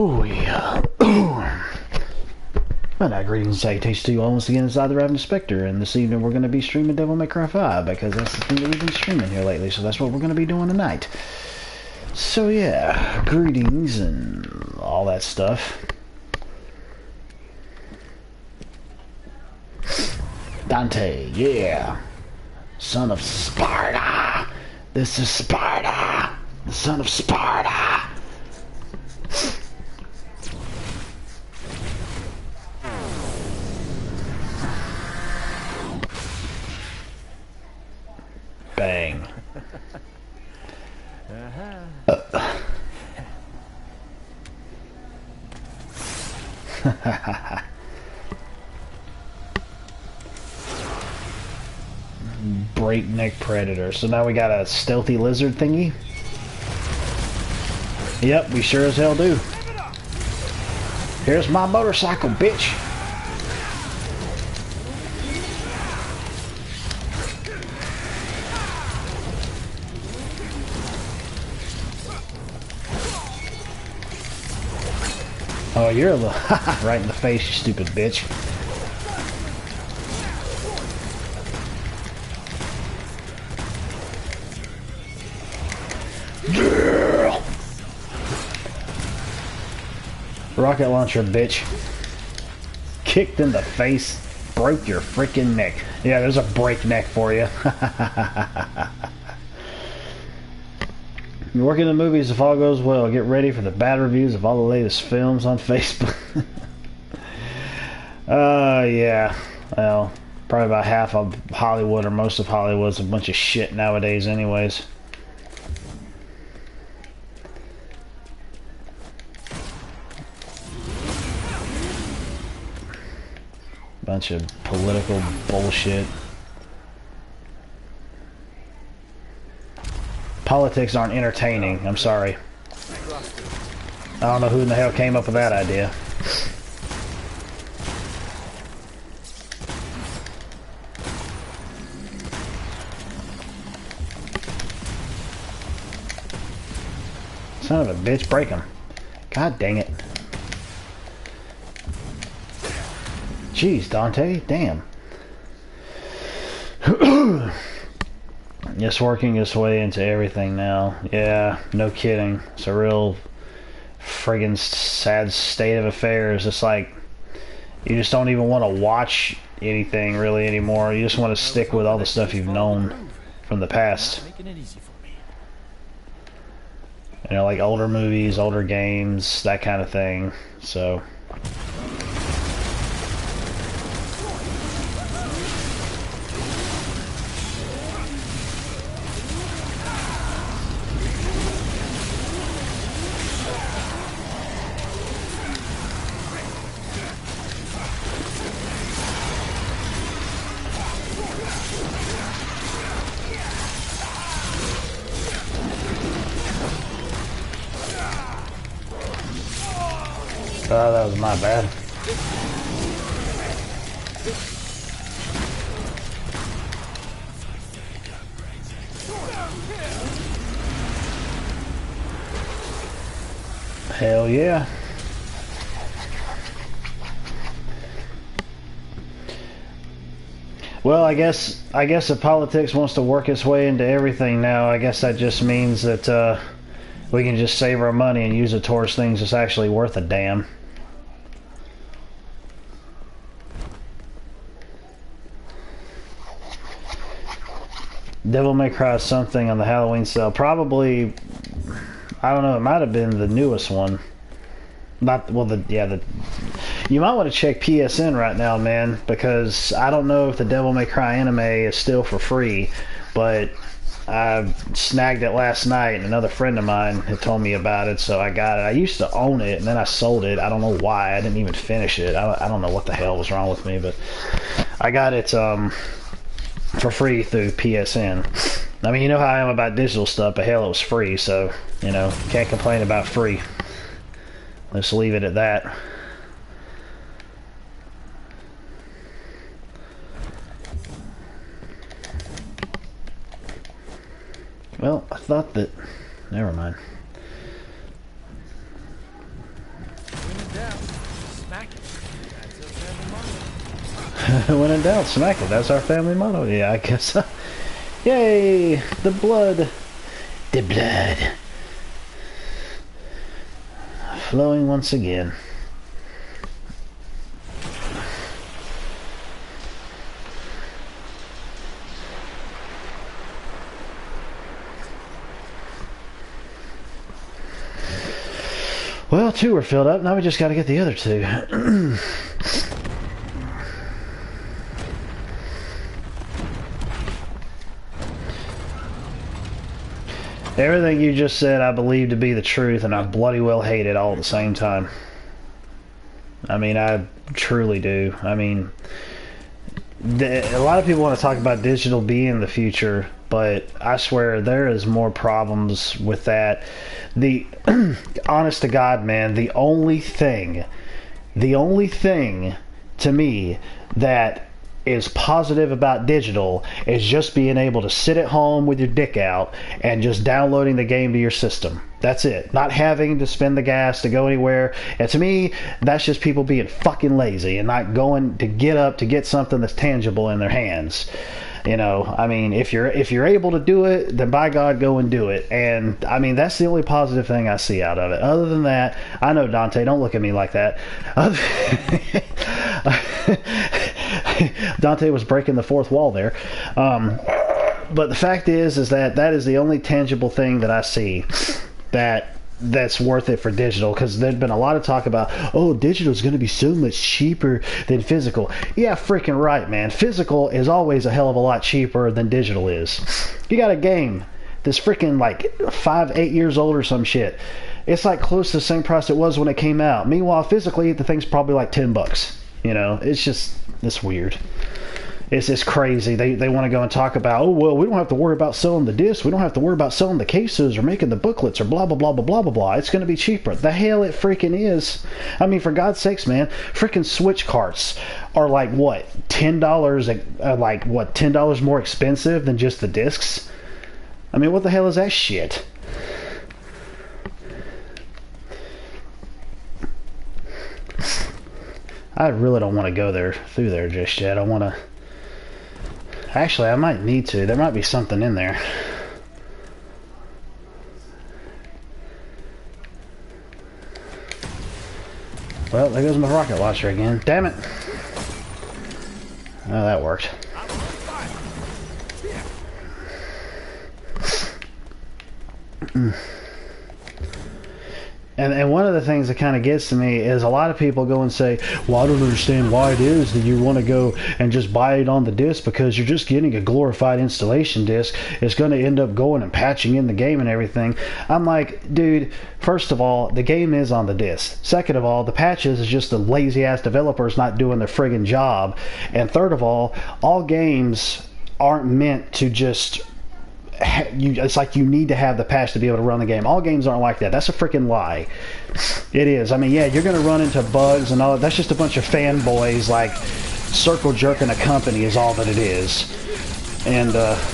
Oh yeah. Well, now, greetings and salutations to you all once again inside the Raven Spectre, and this evening we're going to be streaming Devil May Cry 5, because that's the thing that we've been streaming here lately, so that's what we're going to be doing tonight. So yeah, greetings and all that stuff. Dante, yeah. Son of Sparta. This is Sparta. The son of Sparta. Bang. Breakneck predator. So now we got a stealthy lizard thingy? Yep, we sure as hell do. Here's my motorcycle, bitch. Oh, you're a little right in the face, you stupid bitch. Yeah. Rocket launcher, bitch. Kicked in the face, broke your freaking neck. Yeah, there's a break neck for you. You're working in the movies if all goes well. Get ready for the bad reviews of all the latest films on Facebook. Yeah. Well, probably about half of Hollywood or most of Hollywood's a bunch of shit nowadays anyways. Bunch of political bullshit. Politics aren't entertaining. I'm sorry. I don't know who in the hell came up with that idea. Son of a bitch, break him. God dang it. Jeez, Dante, damn. It's working its way into everything now. Yeah, no kidding. It's a real friggin' sad state of affairs. It's like you just don't even want to watch anything really anymore. You just want to stick with all the stuff you've known from the past. You know, like older movies, older games, that kind of thing. So... Oh, that was my bad. Hell yeah. Well, I guess if politics wants to work its way into everything now, I guess that just means that we can just save our money and use it towards things that's actually worth a damn. Devil May Cry something on the Halloween sale. Probably, I don't know, it might have been the newest one. Not, well, you might want to check PSN right now, man, because I don't know if the Devil May Cry anime is still for free, but I snagged it last night, and another friend of mine had told me about it, so I got it. I used to own it, and then I sold it. I don't know why. I didn't even finish it. I don't know what the hell was wrong with me, but I got it, for free through PSN. I mean, you know how I am about digital stuff, but hell, it was free, so, you know, can't complain about free. Let's leave it at that. Well, I thought that... Never mind. When in doubt, smack it. That's our family motto. Yeah, I guess so. Yay! The blood. The blood. Flowing once again. Well, 2 are filled up. Now we just got to get the other 2. Everything you just said I believe to be the truth, and I bloody well hate it all at the same time. I mean, I truly do. I mean, a lot of people want to talk about digital being the future, but I swear there is more problems with that. The honest to God, man, the only thing to me that is positive about digital is just being able to sit at home with your dick out and just downloading the game to your system. That's it. Not having to spend the gas to go anywhere. And to me, that's just people being fucking lazy and not going to get up to get something that's tangible in their hands. You know, I mean, if you're able to do it, then by God, go and do it. And I mean, that's the only positive thing I see out of it. Other than that, I know, Dante, don't look at me like that. Dante was breaking the fourth wall there. But the fact is that is the only tangible thing that I see that's worth it for digital, because there's been a lot of talk about, oh, digital is going to be so much cheaper than physical. Yeah, freaking right, man. Physical is always a hell of a lot cheaper than digital is. You got a game that's freaking like 5-8 years old or some shit. It's like close to the same price it was when it came out. Meanwhile, physically, the thing's probably like $10. You know, it's weird. It's crazy. They want to go and talk about, oh, well, we don't have to worry about selling the discs. We don't have to worry about selling the cases or making the booklets or blah, blah, blah, blah, blah, blah, blah. It's going to be cheaper. The hell it freaking is. I mean, for God's sakes, man, freaking Switch carts are like, what, $10, like, what, $10 more expensive than just the discs? I mean, what the hell is that shit? I really don't want to go through there just yet. I want to... Actually, I might need to. There might be something in there. Well, there goes my rocket launcher again. Damn it! Oh, that worked. And one of the things that kind of gets to me is a lot of people go and say, well, I don't understand why it is that you want to go and just buy it on the disc, because you're just getting a glorified installation disc. It's going to end up going and patching in the game and everything. I'm like, dude, first of all, the game is on the disc. Second of all, the patches is just the lazy-ass developers not doing their friggin' job. And third of all games aren't meant to just... it's like you need to have the patch to be able to run the game. All games aren't like that. That's a freaking lie. It is. I mean, yeah, you're going to run into bugs and all that. That's just a bunch of fanboys like circle jerking a company is all that it is. And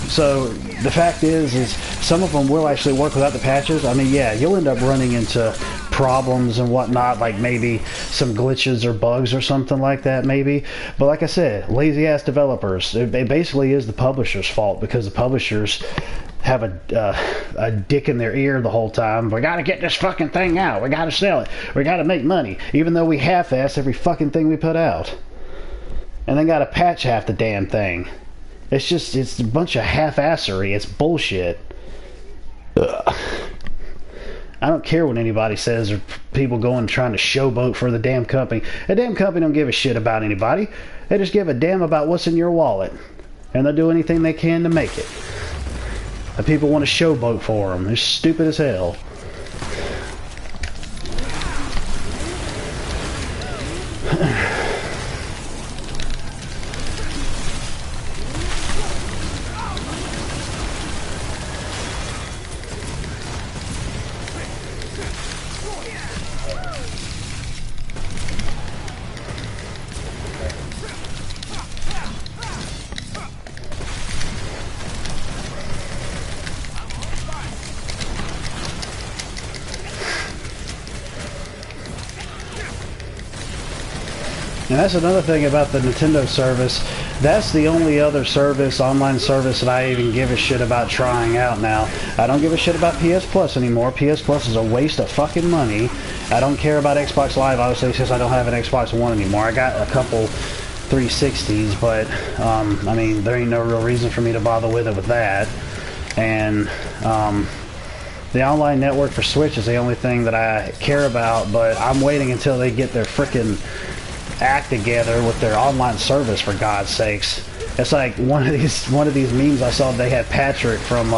so the fact is some of them will actually work without the patches. I mean, yeah, you'll end up running into problems and whatnot, like maybe some glitches or bugs or something like that, maybe. But like I said, lazy ass developers. It basically is the publisher's fault, because the publishers have a dick in their ear the whole time. We got to get this fucking thing out. We got to sell it. We got to make money, even though we half-ass every fucking thing we put out, and then got to patch half the damn thing. It's a bunch of half-assery. It's bullshit. Ugh. I don't care what anybody says, or people going trying to showboat for the damn company. A damn company don't give a shit about anybody. They just give a damn about what's in your wallet, and they'll do anything they can to make it. And people want to showboat for them. They're stupid as hell. And that's another thing about the Nintendo service. That's the only other service, online service, that I even give a shit about trying out now. I don't give a shit about PS Plus anymore. PS Plus is a waste of fucking money. I don't care about Xbox Live, obviously, since I don't have an Xbox One anymore. I got a couple 360s, but, I mean, there ain't no real reason for me to bother with it with that. And, the online network for Switch is the only thing that I care about, but I'm waiting until they get their frickin' act together with their online service, for God's sakes. It's like one of these memes I saw. They had Patrick from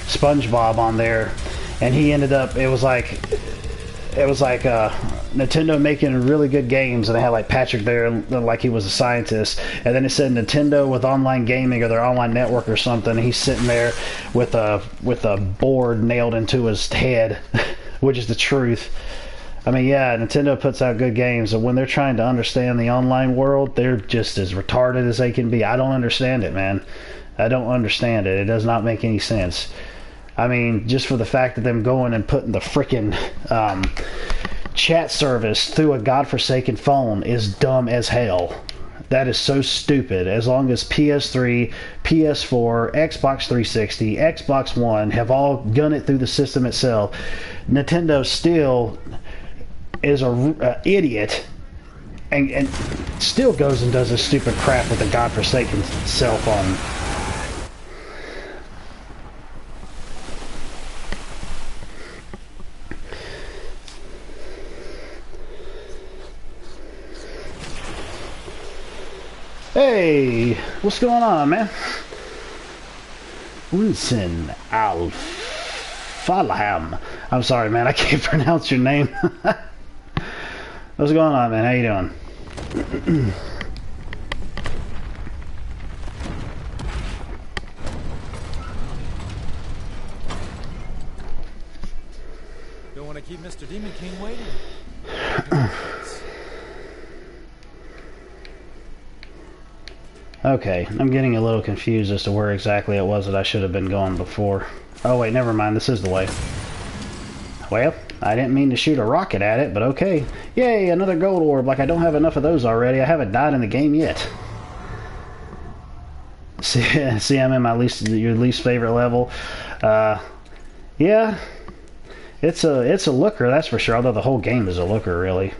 SpongeBob on there, and he ended up, it was like Nintendo making really good games, and they had like Patrick there like he was a scientist, and then it said Nintendo with online gaming or their online network or something, and he's sitting there with a board nailed into his head, which is the truth. I mean, yeah, Nintendo puts out good games, and when they're trying to understand the online world, they're just as retarded as they can be. I don't understand it, man. I don't understand it. It does not make any sense. I mean, just for the fact that them going and putting the frickin' chat service through a godforsaken phone is dumb as hell. That is so stupid. As long as PS3, PS4, Xbox 360, Xbox One have all done it through the system itself, Nintendo still is a idiot and still goes and does this stupid crap with a godforsaken cell phone. Hey, what's going on, man? Wilson Al-Falham. I'm sorry, man, I can't pronounce your name. What's going on, man? How you doing? Don't want to keep Mr. Demon King waiting. Okay, I'm getting a little confused as to where exactly it was that I should have been going before. Oh wait, never mind, this is the way. Well, I didn't mean to shoot a rocket at it, but okay. Yay, another gold orb, like I don't have enough of those already. I haven't died in the game yet. See, I'm in your least favorite level. Yeah, it's a looker, that's for sure, although the whole game is a looker, really.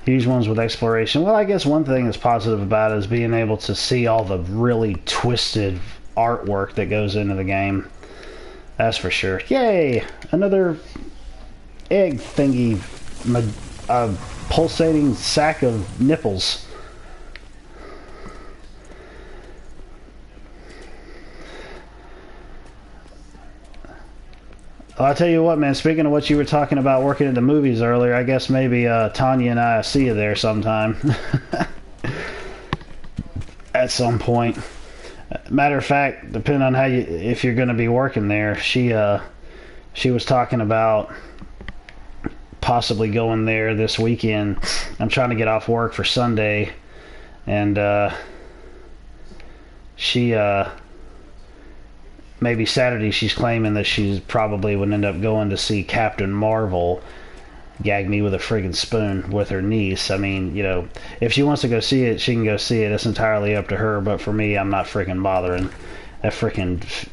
Huge ones with exploration. Well, I guess one thing that's positive about it is being able to see all the really twisted artwork that goes into the game. That's for sure. Yay! Another egg thingy. Pulsating sack of nipples. Well, I'll tell you what, man, speaking of what you were talking about working in the movies earlier, I guess maybe Tanya and I see you there sometime. At some point. Matter of fact, depending on if you're going to be working there, she was talking about possibly going there this weekend. I'm trying to get off work for Sunday, and she maybe Saturday she's claiming that she probably would end up going to see Captain Marvel gag me with a friggin' spoon with her niece. I mean, you know, if she wants to go see it, she can go see it. It's entirely up to her, but for me, I'm not friggin' bothering. That friggin'...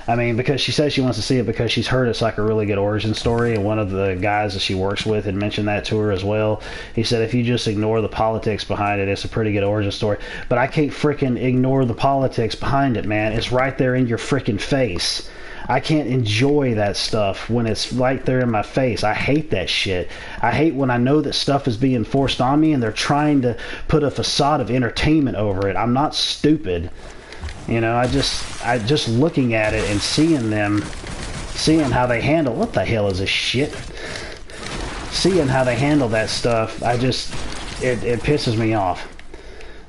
I mean, because she says she wants to see it because she's heard it's like a really good origin story, and one of the guys that she works with had mentioned that to her as well. He said if you just ignore the politics behind it, it's a pretty good origin story. But I can't frickin' ignore the politics behind it, man. It's right there in your frickin' face. I can't enjoy that stuff when it's right there in my face. I hate that shit. I hate when I know that stuff is being forced on me and they're trying to put a facade of entertainment over it. I'm not stupid. You know, I just looking at it and seeing how they handle, what the hell is this shit? Seeing how they handle that stuff, it pisses me off.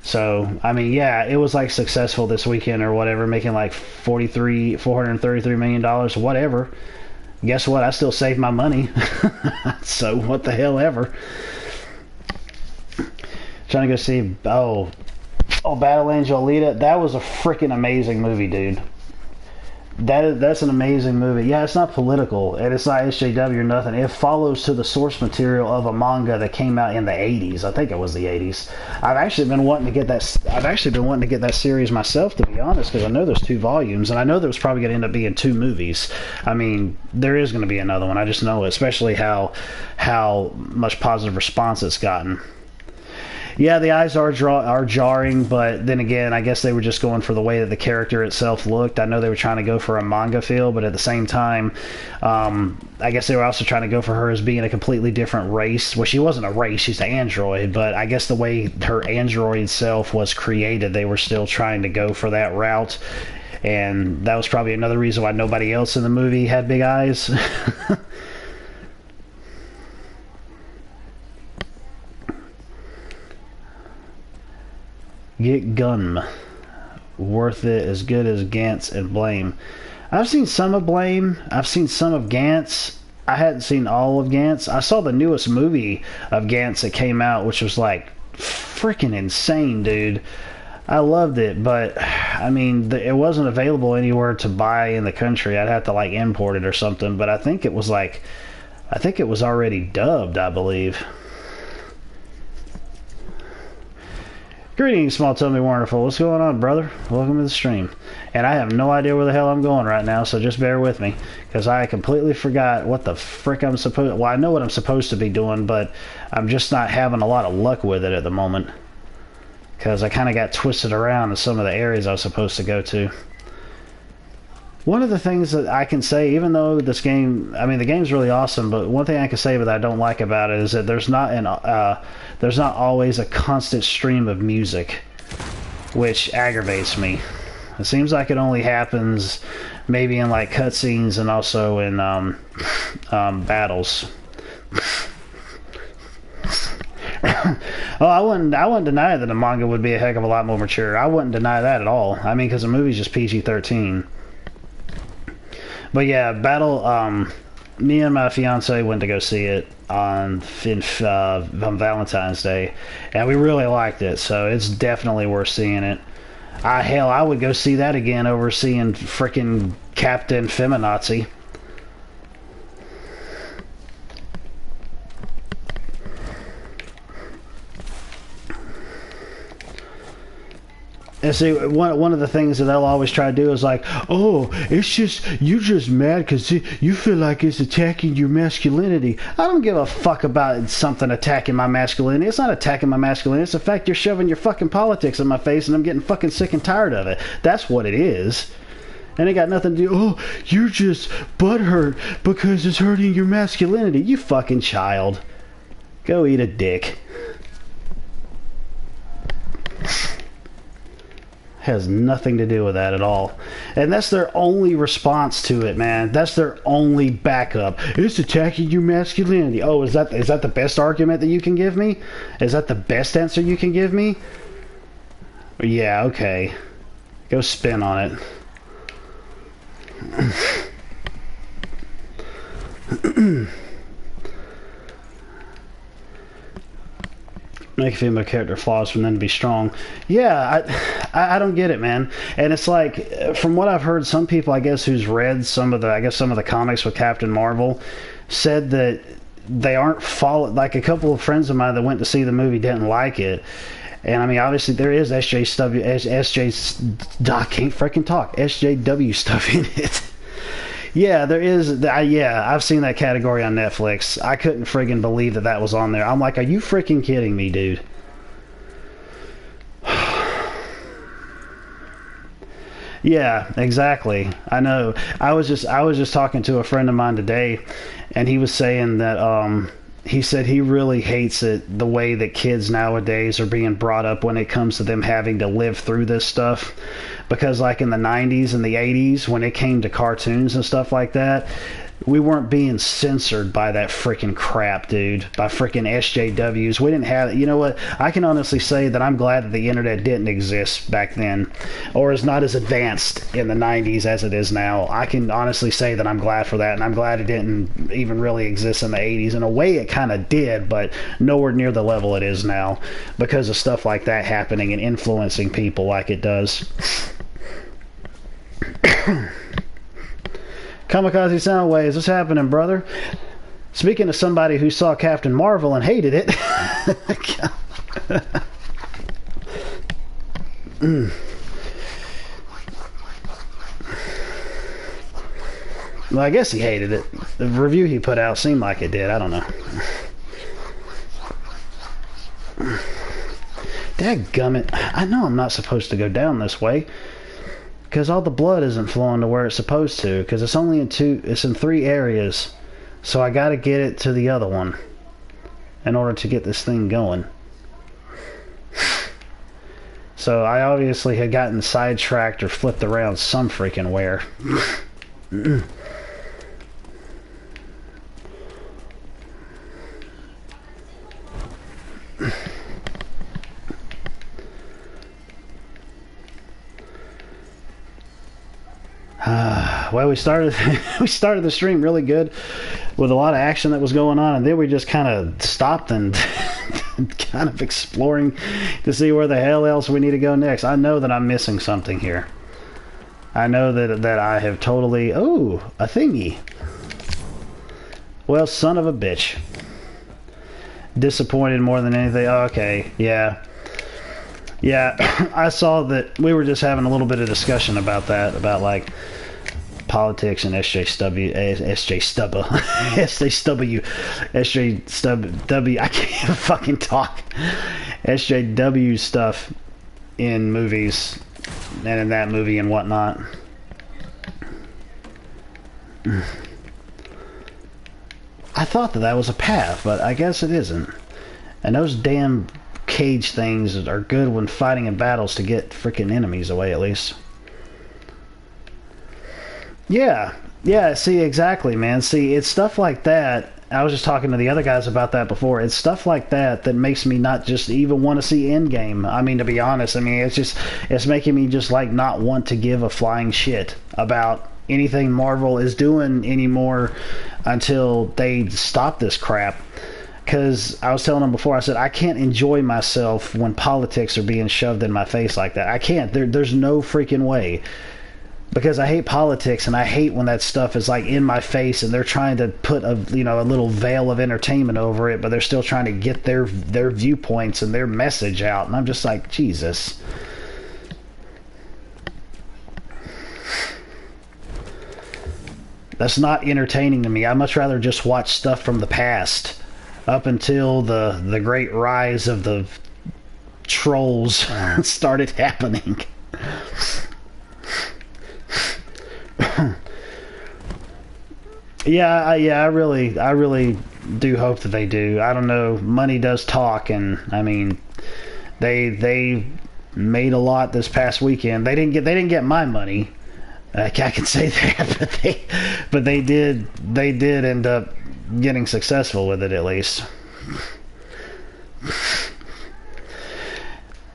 So, I mean, yeah, it was like successful this weekend or whatever, making like $433 million, whatever. Guess what? I still saved my money. So, what the hell ever. Trying to go see, Battle Angel Alita. That was a freaking amazing movie, dude. That's an amazing movie. Yeah, it's not political and it's not SJW or nothing. It follows to the source material of a manga that came out in the 80s. I think it was the 80s. I've actually been wanting to get that. I've actually been wanting to get that series myself, to be honest, because I know there's 2 volumes and I know there's probably going to end up being 2 movies. I mean, there is going to be another one. I just know it, especially how much positive response it's gotten. Yeah, the eyes are jarring, but then again, I guess they were just going for the way that the character itself looked. I know they were trying to go for a manga feel, but at the same time, I guess they were also trying to go for her as being a completely different race. Well, she wasn't a race, she's an android, but I guess the way her android self was created, they were still trying to go for that route. And that was probably another reason why nobody else in the movie had big eyes. Get Gunm. Worth it, as good as Gantz and Blame. I've seen some of Blame. I've seen some of Gantz. I hadn't seen all of Gantz. I saw the newest movie of Gantz that came out, which was like freaking insane, dude. I loved it, but I mean, it wasn't available anywhere to buy in the country. I'd have to like import it or something, but I think it was already dubbed, I believe. Greetings, Small Tummy Wonderful. What's going on, brother? Welcome to the stream. And I have no idea where the hell I'm going right now, so just bear with me, because I completely forgot what the frick I'm supposed... Well, I know what I'm supposed to be doing, but I'm just not having a lot of luck with it at the moment, because I kind of got twisted around in some of the areas I was supposed to go to. One of the things that I can say, even though this game, I mean, the game's really awesome, but one thing I can say that I don't like about it is that there's not always a constant stream of music, which aggravates me. It seems like it only happens maybe in like cutscenes and also in battles. Oh, I wouldn't deny that the manga would be a heck of a lot more mature. I wouldn't deny that at all. I mean, because the movie's just PG-13. But yeah, Battle, me and my fiance went to go see it on Valentine's Day, and we really liked it, so it's definitely worth seeing it. Hell, I would go see that again over seeing frickin' Captain Feminazi. And see, one of the things that they'll always try to do is like, oh, it's just, you're just mad because you feel like it's attacking your masculinity. I don't give a fuck about something attacking my masculinity. It's not attacking my masculinity. It's the fact you're shoving your fucking politics in my face and I'm getting fucking sick and tired of it. That's what it is. And it got nothing to do, oh, you're just butthurt because it's hurting your masculinity. You fucking child. Go eat a dick. Has nothing to do with that at all. And that's their only response to it, man. That's their only backup. It's attacking your masculinity. Oh, is that the best argument that you can give me? Is that the best answer you can give me? Yeah, okay. Go spin on it. Make a female character flaws from them to be strong. Yeah, I don't get it, man. And it's like, from what I've heard, some people, I guess, who's read some of the comics with Captain Marvel, said that they aren't followed. Like a couple of friends of mine that went to see the movie didn't like it. And I mean, obviously there is I can't freaking talk. SJW stuff in it. Yeah, there is. Yeah, I've seen that category on Netflix. I couldn't friggin' believe that was on there. I'm like, are you freaking kidding me, dude? Yeah, exactly. I know. I was just talking to a friend of mine today, and he was saying that he said he really hates it, the way that kids nowadays are being brought up when it comes to them having to live through this stuff. Because like in the 90s and the 80s, when it came to cartoons and stuff like that, we weren't being censored by that freaking crap, dude. By freaking SJWs. We didn't have... You know what? I can honestly say that I'm glad that the internet didn't exist back then. Or is not as advanced in the 90s as it is now. I can honestly say that I'm glad for that. And I'm glad it didn't even really exist in the 80s. In a way, it kind of did, but nowhere near the level it is now. Because of stuff like that happening and influencing people like it does. Kamikaze Soundwaves, what's happening, brother? Speaking of somebody who saw Captain Marvel and hated it. Well, I guess he hated it. The review he put out seemed like it did. I don't know. Dadgummit. I know I'm not supposed to go down this way. Because all the blood isn't flowing to where it's supposed to. Because it's only in it's in 3 areas. So I gotta get it to the other one. In order to get this thing going. So I obviously had gotten sidetracked or flipped around some freaking where. Well, we started the stream really good with a lot of action that was going on, and then we just kind of stopped and kind of exploring to see where the hell else we need to go next. I know that I'm missing something here. I know that I have totally... Oh, a thingy. Well, son of a bitch. Disappointed more than anything. Oh, okay, yeah. Yeah, I saw that we were just having a little bit of discussion about that, about like politics and SJW, I can't even fucking talk. SJW stuff in movies and in that movie and whatnot. I thought that was a path, but I guess it isn't. And those damn cage things are good when fighting in battles to get freaking enemies away, at least. Yeah, see, exactly, man. See, it's stuff like that. I was just talking to the other guys about that before. It's stuff like that that makes me not just even want to see Endgame. I mean, to be honest, I mean, it's making me just like not want to give a flying shit about anything Marvel is doing anymore until they stop this crap. Because I was telling them before, I said, I can't enjoy myself when politics are being shoved in my face like that. I can't. There's no freaking way. Because I hate politics, and I hate when that stuff is like in my face and they're trying to put a little veil of entertainment over it, but they're still trying to get their viewpoints and their message out. And I'm just like, Jesus. That's not entertaining to me. I'd much rather just watch stuff from the past. Up until the great rise of the trolls started happening. I really do hope that they do. I don't know. Money does talk, and I mean, they made a lot this past weekend. They didn't get my money. I can say that, but they did end up getting successful with it, at least.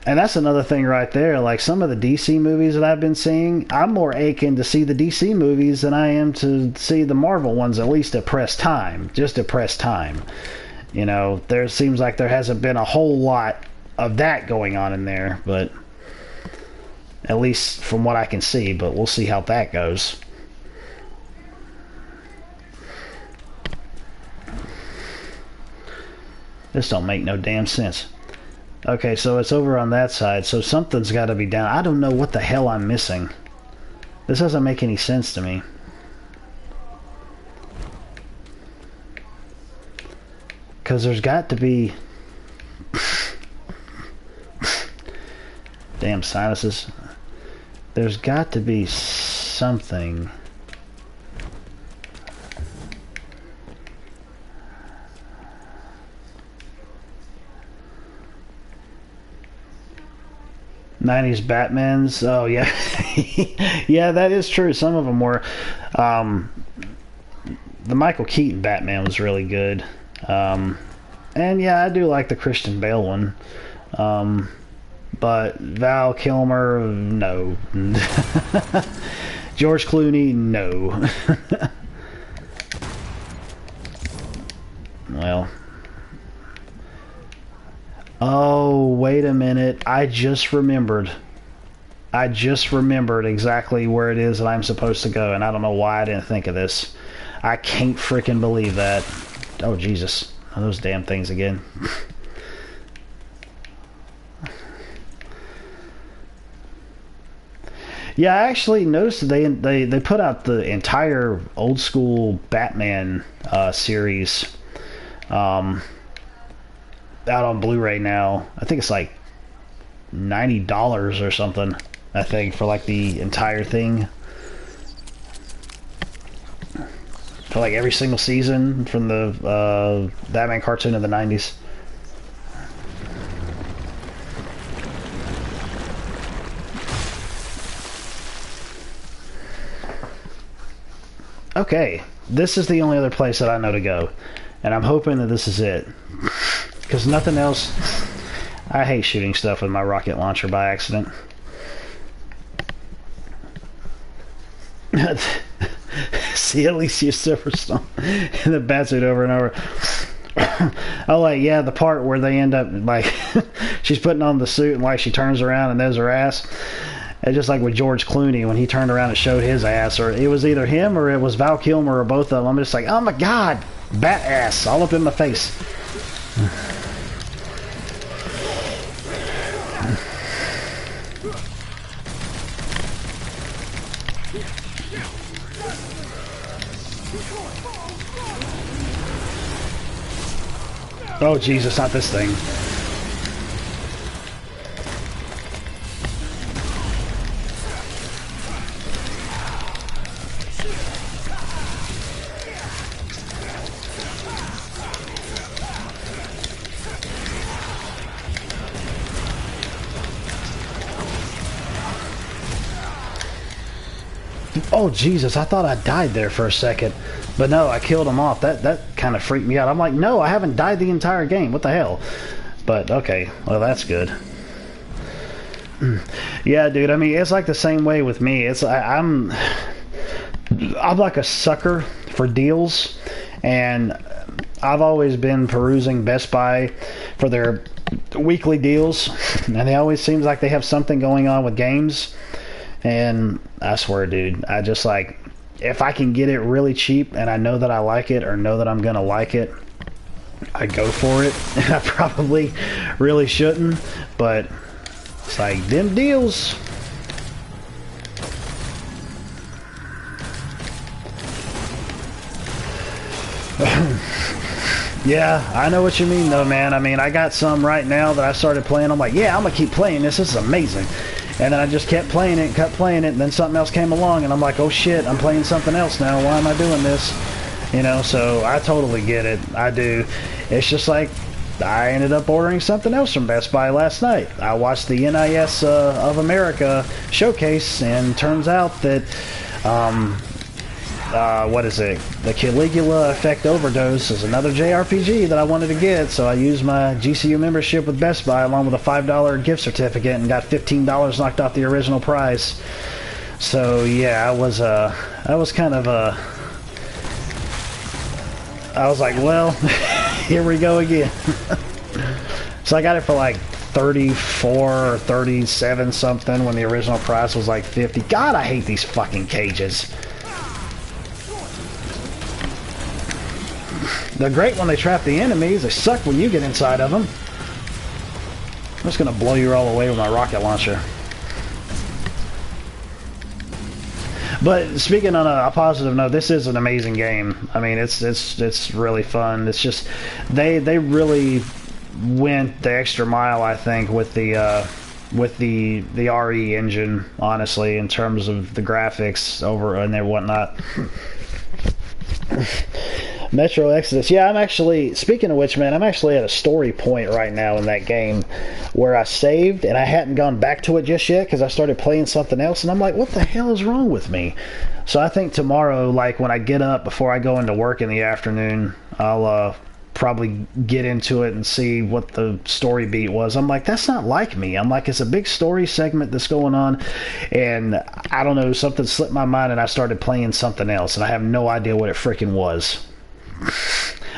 And that's another thing right there. Like some of the DC movies that I've been seeing, I'm more aching to see the DC movies than I am to see the Marvel ones, at least at press time. Just at press time. You know, there seems like there hasn't been a whole lot of that going on in there, but at least from what I can see, but we'll see how that goes. This don't make no damn sense. Okay, so it's over on that side, so something's got to be down. I don't know what the hell I'm missing. This doesn't make any sense to me. Because there's got to be... Damn sinuses. There's got to be something... '90s Batmans. Oh yeah, yeah, that is true. Some of them were. The Michael Keaton Batman was really good, and yeah, I do like the Christian Bale one. But Val Kilmer, no. George Clooney, no. Well. Oh, wait a minute. I just remembered. I just remembered exactly where it is that I'm supposed to go, and I don't know why I didn't think of this. I can't freaking believe that. Oh, Jesus. Oh, those damn things again. Yeah, I actually noticed that they put out the entire old school Batman series out on Blu-ray now. I think it's like $90 or something, I think, for like the entire thing. For like every single season from the Batman cartoon of the 90s. Okay, this is the only other place that I know to go, and I'm hoping that this is it, because nothing else. I hate shooting stuff with my rocket launcher by accident. See Alicia Silverstone and the batsuit over and over. Oh, like, yeah, the part where they end up, like, she's putting on the suit and, like, she turns around and there's her ass. It's just like with George Clooney when he turned around and showed his ass, or it was either him or it was Val Kilmer or both of them. I'm just like, oh my god, bat ass all up in my face. Oh Jesus, not this thing. Oh Jesus, I thought I died there for a second. But no, I killed him off. That kind of freaked me out. I'm like, no, I haven't died the entire game. What the hell? But okay, well that's good. Yeah, dude. I mean, it's like the same way with me. I'm like a sucker for deals, and I've always been perusing Best Buy for their weekly deals, and it always seems like they have something going on with games. And I swear, dude, I just like, if I can get it really cheap and I know that I like it or know that I'm gonna like it, I go for it. And I probably really shouldn't, but it's like them deals. Yeah, I know what you mean though, man. I mean, I got some right now that I started playing. I'm like, yeah, I'm gonna keep playing this. This is amazing. And then I just kept playing it, and then something else came along, and I'm like, oh shit, I'm playing something else now. Why am I doing this? You know, so I totally get it. I do. It's just like, I ended up ordering something else from Best Buy last night. I watched the NIS of America showcase, and turns out that, what is it? The Caligula Effect Overdose is another JRPG that I wanted to get, so I used my GCU membership with Best Buy along with a $5 gift certificate and got $15 knocked off the original price. So yeah, I was kind of I was like, well, here we go again. So I got it for like 34 or 37 something when the original price was like 50. God, I hate these fucking cages. They're great when they trap the enemies. They suck when you get inside of them. I'm just gonna blow you all away with my rocket launcher. But speaking on a positive note, this is an amazing game. I mean, it's really fun. It's just they really went the extra mile, I think, with the RE engine, honestly, in terms of the graphics over and their whatnot. Metro Exodus. Yeah, I'm actually, speaking of which, man, I'm actually at a story point right now in that game where I saved and I hadn't gone back to it just yet because I started playing something else, and I'm like, what the hell is wrong with me? So I think tomorrow, like when I get up before I go into work in the afternoon, I'll probably get into it and see what the story beat was. I'm like, that's not like me. I'm like, it's a big story segment that's going on, and I don't know, something slipped my mind and I started playing something else, and I have no idea what it freaking was.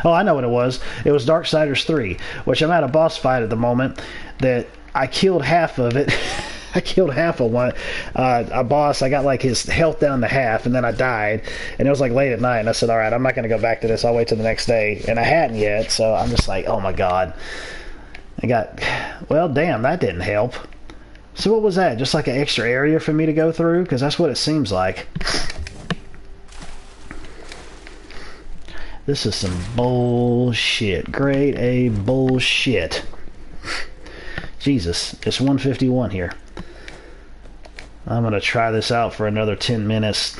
Oh, I know what it was. It was Darksiders 3, which I'm at a boss fight at the moment that I killed half of it I killed half of one a boss. I got like his health down to half, and then I died. And it was like late at night, and I said, "All right, I'm not going to go back to this. I'll wait till the next day." And I hadn't yet, so I'm just like, "Oh my god!" I got, well, damn, that didn't help. So what was that? Just like an extra area for me to go through? Because that's what it seems like. This is some bullshit. Grade A bullshit. Jesus, it's 1:51 here. I'm going to try this out for another 10 minutes,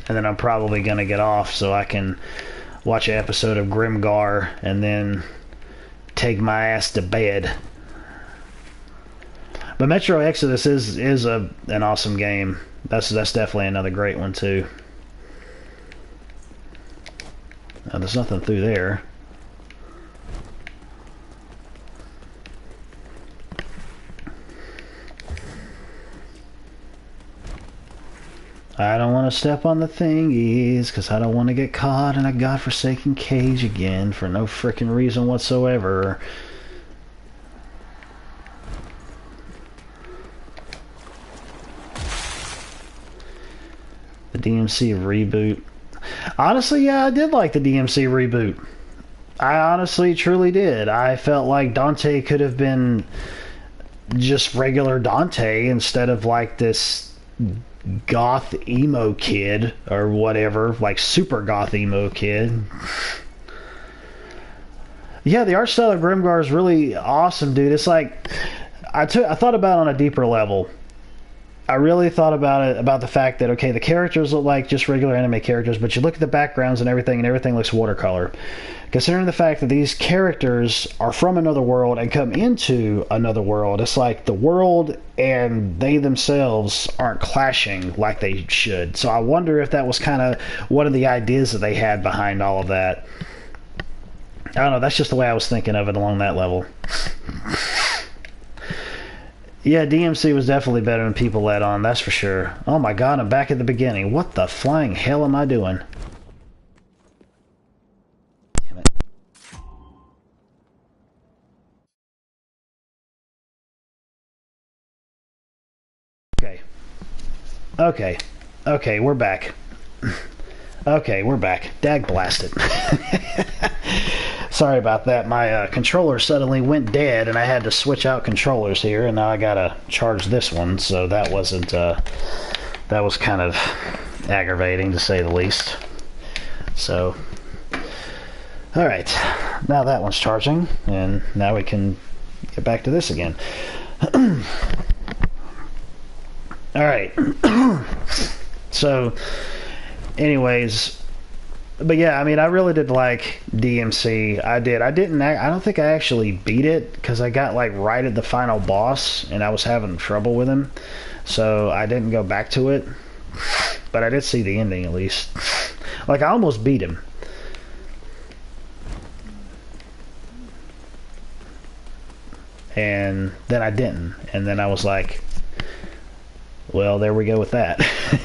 and then I'm probably going to get off so I can watch an episode of Grimgar and then take my ass to bed. But Metro Exodus is an awesome game. That's definitely another great one too. Now, there's nothing through there. I don't want to step on the thingies because I don't want to get caught in a godforsaken cage again for no freaking reason whatsoever. The DMC reboot. Honestly, yeah, I did like the DMC reboot. I honestly, truly did. I felt like Dante could have been just regular Dante instead of like this goth emo kid or whatever, like super goth emo kid. Yeah, the art style of Grimgar is really awesome, dude. It's like I thought about it on a deeper level. I really thought about it, about the fact that, okay, the characters look like just regular anime characters, but you look at the backgrounds and everything looks watercolor. Considering the fact that these characters are from another world and come into another world, it's like the world and they themselves aren't clashing like they should. So I wonder if that was kind of one of the ideas that they had behind all of that. I don't know, that's just the way I was thinking of it along that level. Yeah, DMC was definitely better than people let on, that's for sure. Oh my god, I'm back at the beginning. What the flying hell am I doing? Damn it. Okay, we're back. Okay, we're back. Dag blasted. Sorry about that. My controller suddenly went dead, and I had to switch out controllers here, and now I gotta charge this one, so that wasn't, that was kind of aggravating, to say the least. So, alright, now that one's charging, and now we can get back to this again. Alright. So, anyways, but yeah, I mean, I really did like DMC. I don't think I actually beat it because I got like right at the final boss and I was having trouble with him, so I didn't go back to it, but I did see the ending at least. Like, I almost beat him. And then I didn't, and then I was like, well, there we go with that.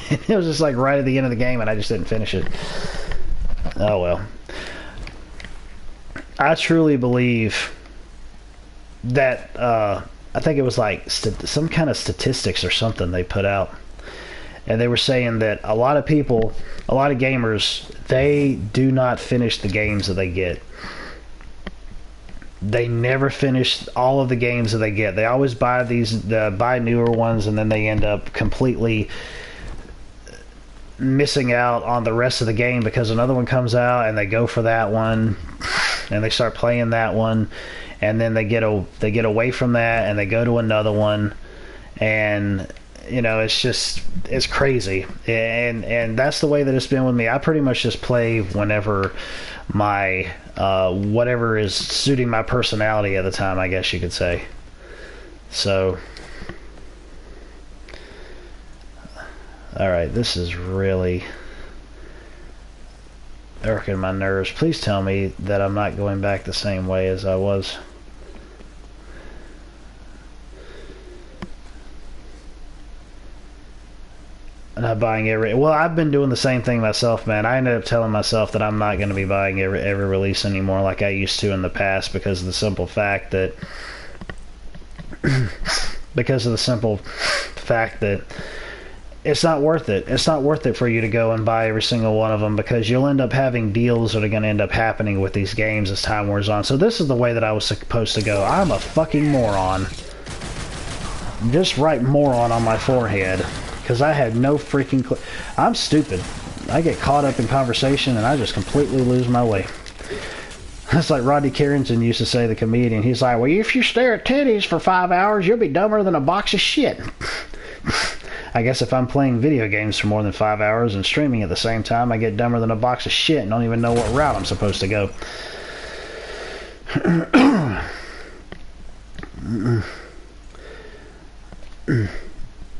It was just like right at the end of the game and I just didn't finish it. Oh well. I truly believe that I think it was like some kind of statistics or something they put out, and they were saying that a lot of people, a lot of gamers, they do not finish the games that they get. They never finish all of the games that they get. They always buy buy newer ones, and then they end up completely missing out on the rest of the game because another one comes out and they go for that one and they start playing that one, and then they get away from that and they go to another one, and you know, it's crazy, and that's the way that it's been with me. I pretty much just play whenever my whatever is suiting my personality at the time, I guess you could say. So alright, this is really irking my nerves. Please tell me that I'm not going back the same way as I was. Not buying every... Well, I've been doing the same thing myself, man. I ended up telling myself that I'm not going to be buying every release anymore like I used to in the past, because of the simple fact that... because of the simple fact that it's not worth it. It's not worth it for you to go and buy every single one of them, because you'll end up having deals that are going to end up happening with these games as time wears on. So this is the way that I was supposed to go. I'm a fucking moron. Just write moron on my forehead, because I had no freaking clue. I'm stupid. I get caught up in conversation and I just completely lose my way. That's like Rodney Carrington used to say, the comedian. He's like, well, if you stare at titties for 5 hours, you'll be dumber than a box of shit. I guess if I'm playing video games for more than 5 hours and streaming at the same time, I get dumber than a box of shit and don't even know what route I'm supposed to go.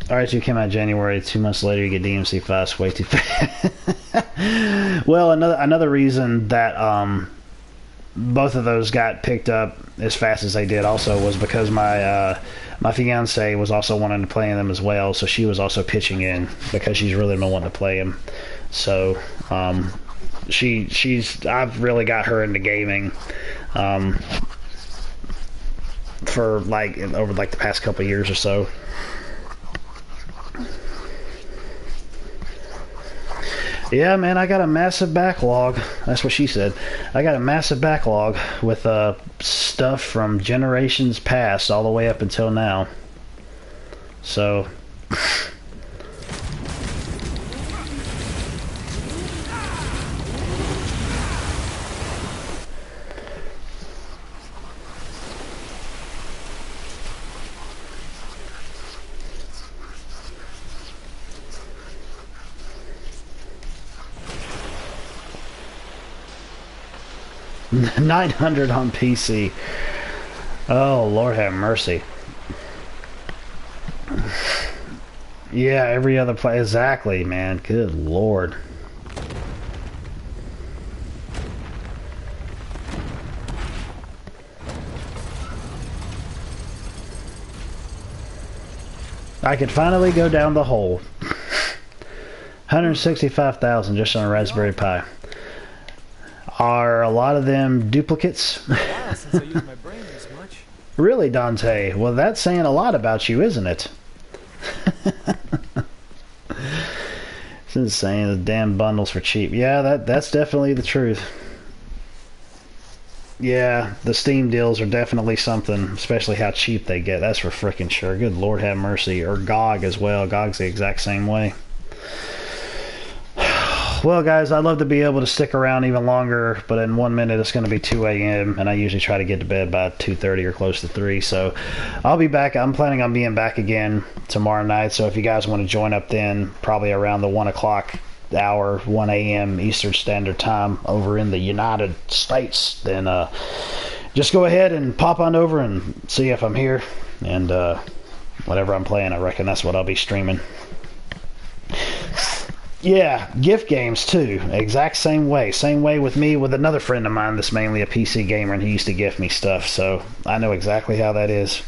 R2 came out January. 2 months later, you get DMC fast. Way too fast. Well, another reason that both of those got picked up as fast as they did also was because my fiance was also wanting to play in them as well, so she was also pitching in because she's really been wanting to play them. So I've really got her into gaming for over the past couple of years or so. Yeah, man, I got a massive backlog. That's what she said. I got a massive backlog with stuff from generations past all the way up until now. So... $900 on PC. Oh, Lord have mercy. Yeah, every other play. Exactly, man. Good Lord. I could finally go down the hole. 165,000 just on a Raspberry Pi. Are a lot of them duplicates? Wow, since I use my brain this much. Really, Dante? Well, that's saying a lot about you, isn't it? It's insane. The damn bundles for cheap. Yeah, that's definitely the truth. Yeah, the Steam deals are definitely something, especially how cheap they get. That's for frickin' sure. Good Lord have mercy. Or GOG as well. GOG's the exact same way. Well, guys, I'd love to be able to stick around even longer, but in 1 minute it's going to be 2 a.m. and I usually try to get to bed by 2:30 or close to 3. So I'll be back. I'm planning on being back again tomorrow night. So if you guys want to join up then, probably around the 1 o'clock hour, 1 a.m. Eastern Standard Time over in the United States, then just go ahead and pop on over and see if I'm here. And whatever I'm playing, I reckon that's what I'll be streaming. Yeah, gift games too. Exact same way. Same way with me with another friend of mine that's mainly a PC gamer, and he used to gift me stuff, so I know exactly how that is.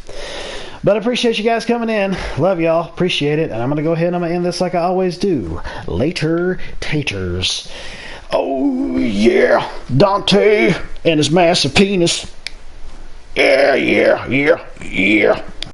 But I appreciate you guys coming in. Love y'all. Appreciate it. And I'm going to go ahead and I'm going to end this like I always do. Later, taters. Oh, yeah. Dante and his massive penis. Yeah.